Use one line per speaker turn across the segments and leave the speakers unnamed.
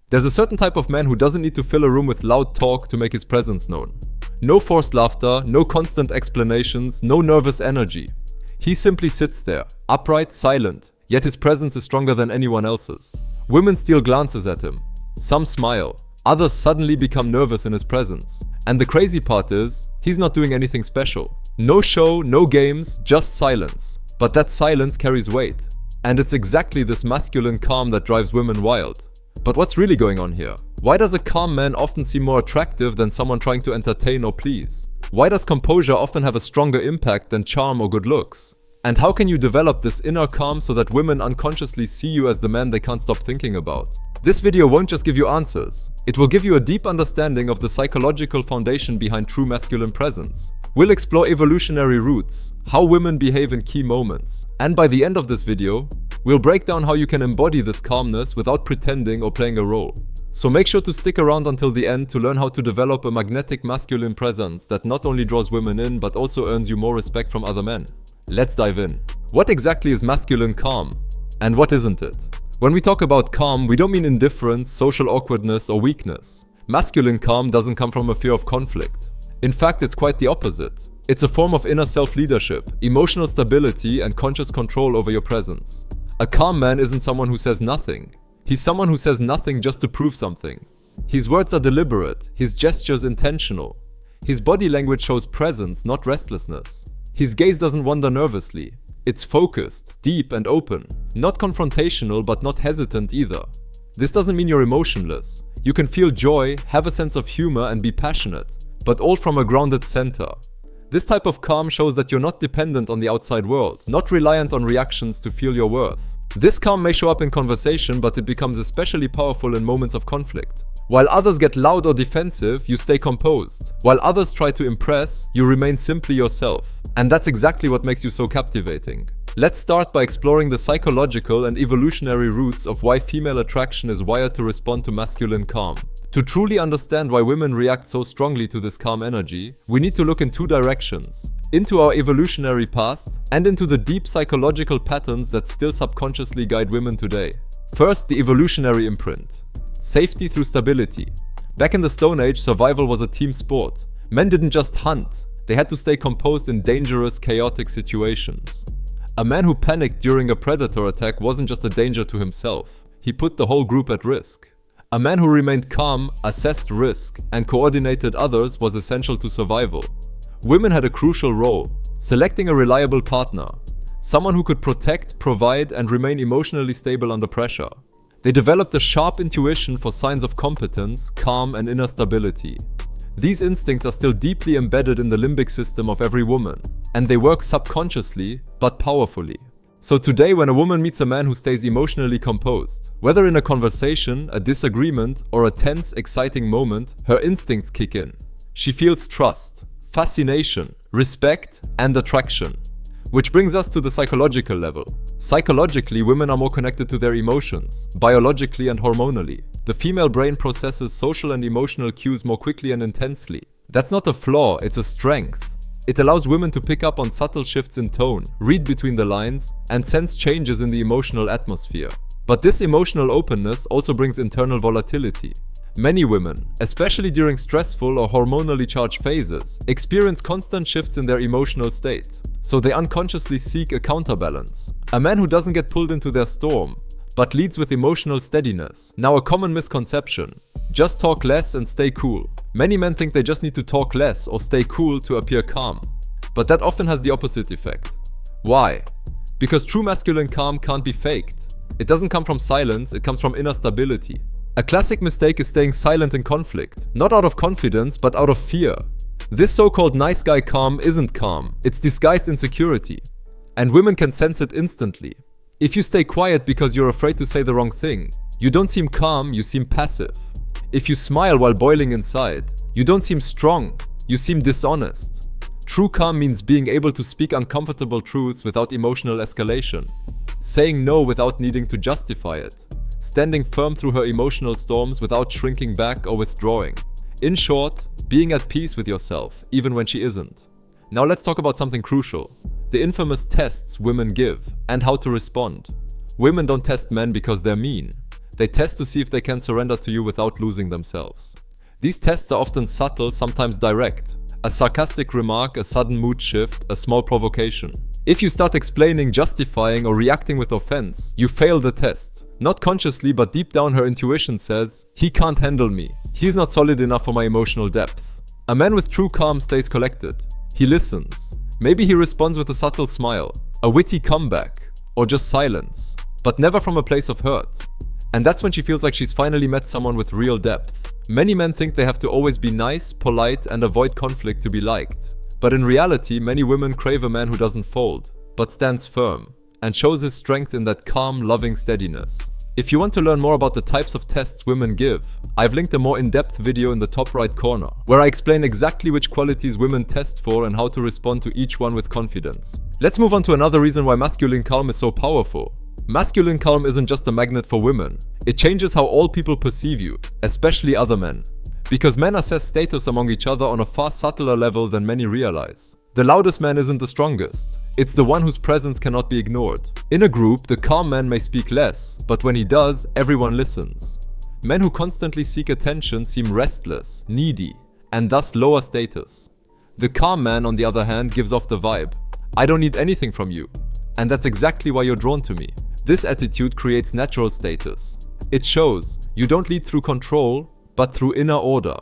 There's a certain type of man who doesn't need to fill a room with loud talk to make his presence known. No forced laughter, no constant explanations, no nervous energy. He simply sits there, upright, silent, yet his presence is stronger than anyone else's. Women steal glances at him. Some smile. Others suddenly become nervous in his presence. And the crazy part is, he's not doing anything special. No show, no games, just silence. But that silence carries weight. And it's exactly this masculine calm that drives women wild. But what's really going on here? Why does a calm man often seem more attractive than someone trying to entertain or please? Why does composure often have a stronger impact than charm or good looks? And how can you develop this inner calm so that women unconsciously see you as the man they can't stop thinking about? This video won't just give you answers. It will give you a deep understanding of the psychological foundation behind true masculine presence. We'll explore evolutionary roots, how women behave in key moments, and by the end of this video, we'll break down how you can embody this calmness without pretending or playing a role. So make sure to stick around until the end to learn how to develop a magnetic masculine presence that not only draws women in but also earns you more respect from other men. Let's dive in. What exactly is masculine calm? And what isn't it? When we talk about calm, we don't mean indifference, social awkwardness, or weakness. Masculine calm doesn't come from a fear of conflict. In fact, it's quite the opposite. It's a form of inner self-leadership, emotional stability, and conscious control over your presence. A calm man isn't someone who says nothing. He's someone who says nothing just to prove something. His words are deliberate, his gestures intentional. His body language shows presence, not restlessness. His gaze doesn't wander nervously. It's focused, deep, and open. Not confrontational, but not hesitant either. This doesn't mean you're emotionless. You can feel joy, have a sense of humor, and be passionate, but all from a grounded center. This type of calm shows that you're not dependent on the outside world, not reliant on reactions to feel your worth. This calm may show up in conversation, but it becomes especially powerful in moments of conflict. While others get loud or defensive, you stay composed. While others try to impress, you remain simply yourself. And that's exactly what makes you so captivating. Let's start by exploring the psychological and evolutionary roots of why female attraction is wired to respond to masculine calm. To truly understand why women react so strongly to this calm energy, we need to look in two directions. Into our evolutionary past and into the deep psychological patterns that still subconsciously guide women today. First, the evolutionary imprint. Safety through stability. Back in the Stone Age, survival was a team sport. Men didn't just hunt, they had to stay composed in dangerous, chaotic situations. A man who panicked during a predator attack wasn't just a danger to himself, he put the whole group at risk. A man who remained calm, assessed risk, and coordinated others was essential to survival. Women had a crucial role, selecting a reliable partner, someone who could protect, provide, and remain emotionally stable under pressure. They developed a sharp intuition for signs of competence, calm, and inner stability. These instincts are still deeply embedded in the limbic system of every woman, and they work subconsciously, but powerfully. So today, when a woman meets a man who stays emotionally composed, whether in a conversation, a disagreement, or a tense, exciting moment, her instincts kick in. She feels trust, fascination, respect, and attraction. Which brings us to the psychological level. Psychologically, women are more connected to their emotions, biologically and hormonally. The female brain processes social and emotional cues more quickly and intensely. That's not a flaw, it's a strength. It allows women to pick up on subtle shifts in tone, read between the lines, and sense changes in the emotional atmosphere. But this emotional openness also brings internal volatility. Many women, especially during stressful or hormonally charged phases, experience constant shifts in their emotional state, so they unconsciously seek a counterbalance. A man who doesn't get pulled into their storm, but leads with emotional steadiness. Now, a common misconception: just talk less and stay cool. Many men think they just need to talk less or stay cool to appear calm. But that often has the opposite effect. Why? Because true masculine calm can't be faked. It doesn't come from silence, it comes from inner stability. A classic mistake is staying silent in conflict, not out of confidence, but out of fear. This so-called nice guy calm isn't calm, it's disguised insecurity. And women can sense it instantly. If you stay quiet because you're afraid to say the wrong thing, you don't seem calm, you seem passive. If you smile while boiling inside, you don't seem strong, you seem dishonest. True calm means being able to speak uncomfortable truths without emotional escalation, saying no without needing to justify it, standing firm through her emotional storms without shrinking back or withdrawing. In short, being at peace with yourself, even when she isn't. Now let's talk about something crucial: the infamous tests women give, and how to respond. Women don't test men because they're mean. They test to see if they can surrender to you without losing themselves. These tests are often subtle, sometimes direct. A sarcastic remark, a sudden mood shift, a small provocation. If you start explaining, justifying, or reacting with offense, you fail the test. Not consciously, but deep down her intuition says, he can't handle me. He's not solid enough for my emotional depth. A man with true calm stays collected. He listens. Maybe he responds with a subtle smile, a witty comeback, or just silence, but never from a place of hurt. And that's when she feels like she's finally met someone with real depth. Many men think they have to always be nice, polite, and avoid conflict to be liked. But in reality, many women crave a man who doesn't fold, but stands firm, and shows his strength in that calm, loving steadiness. If you want to learn more about the types of tests women give, I've linked a more in-depth video in the top right corner, where I explain exactly which qualities women test for and how to respond to each one with confidence. Let's move on to another reason why masculine calm is so powerful. Masculine calm isn't just a magnet for women. It changes how all people perceive you, especially other men. Because men assess status among each other on a far subtler level than many realize. The loudest man isn't the strongest. It's the one whose presence cannot be ignored. In a group, the calm man may speak less, but when he does, everyone listens. Men who constantly seek attention seem restless, needy, and thus lower status. The calm man, on the other hand, gives off the vibe. I don't need anything from you. And that's exactly why you're drawn to me. This attitude creates natural status. It shows you don't lead through control, but through inner order.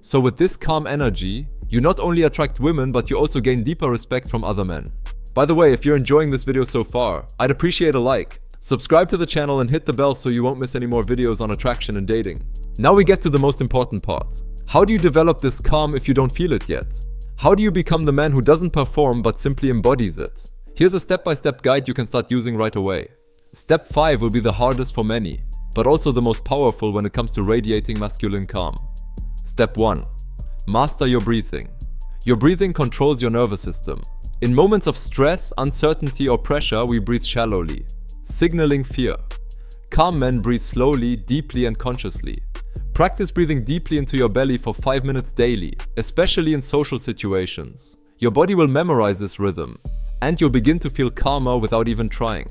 So with this calm energy, you not only attract women, but you also gain deeper respect from other men. By the way, if you're enjoying this video so far, I'd appreciate a like. Subscribe to the channel and hit the bell so you won't miss any more videos on attraction and dating. Now we get to the most important part. How do you develop this calm if you don't feel it yet? How do you become the man who doesn't perform but simply embodies it? Here's a step-by-step guide you can start using right away. Step 5 will be the hardest for many, but also the most powerful when it comes to radiating masculine calm. Step 1. Master your breathing. Your breathing controls your nervous system. In moments of stress, uncertainty, or pressure, we breathe shallowly, signaling fear. Calm men breathe slowly, deeply, and consciously. Practice breathing deeply into your belly for 5 minutes daily, especially in social situations. Your body will memorize this rhythm, and you'll begin to feel calmer without even trying.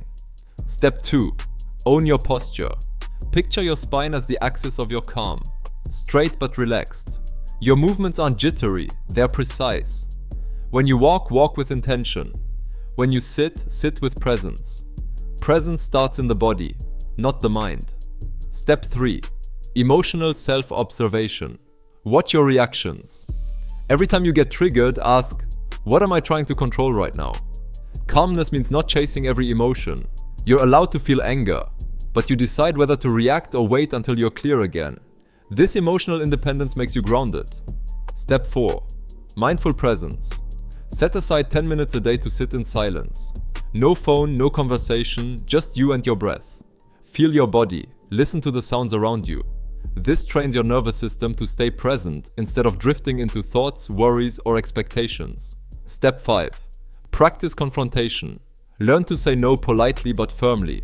Step 2. Own your posture. Picture your spine as the axis of your calm, straight but relaxed. Your movements aren't jittery, they're precise. When you walk, walk with intention. When you sit, sit with presence. Presence starts in the body, not the mind. Step 3. Emotional self-observation. Watch your reactions. Every time you get triggered, ask, what am I trying to control right now? Calmness means not chasing every emotion. You're allowed to feel anger, but you decide whether to react or wait until you're clear again. This emotional independence makes you grounded. Step 4. Mindful presence. Set aside 10 minutes a day to sit in silence. No phone, no conversation, just you and your breath. Feel your body, listen to the sounds around you. This trains your nervous system to stay present instead of drifting into thoughts, worries, or expectations. Step 5. Practice confrontation. Learn to say no politely but firmly.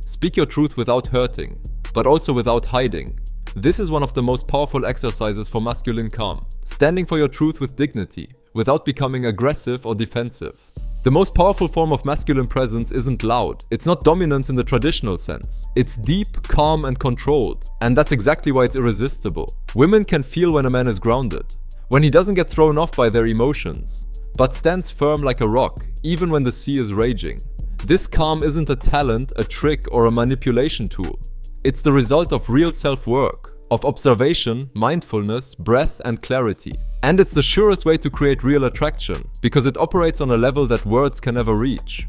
Speak your truth without hurting, but also without hiding. This is one of the most powerful exercises for masculine calm. Standing for your truth with dignity, without becoming aggressive or defensive. The most powerful form of masculine presence isn't loud. It's not dominance in the traditional sense. It's deep, calm, and controlled. And that's exactly why it's irresistible. Women can feel when a man is grounded, when he doesn't get thrown off by their emotions, but stands firm like a rock, even when the sea is raging. This calm isn't a talent, a trick, or a manipulation tool. It's the result of real self-work, of observation, mindfulness, breath, and clarity. And it's the surest way to create real attraction, because it operates on a level that words can never reach.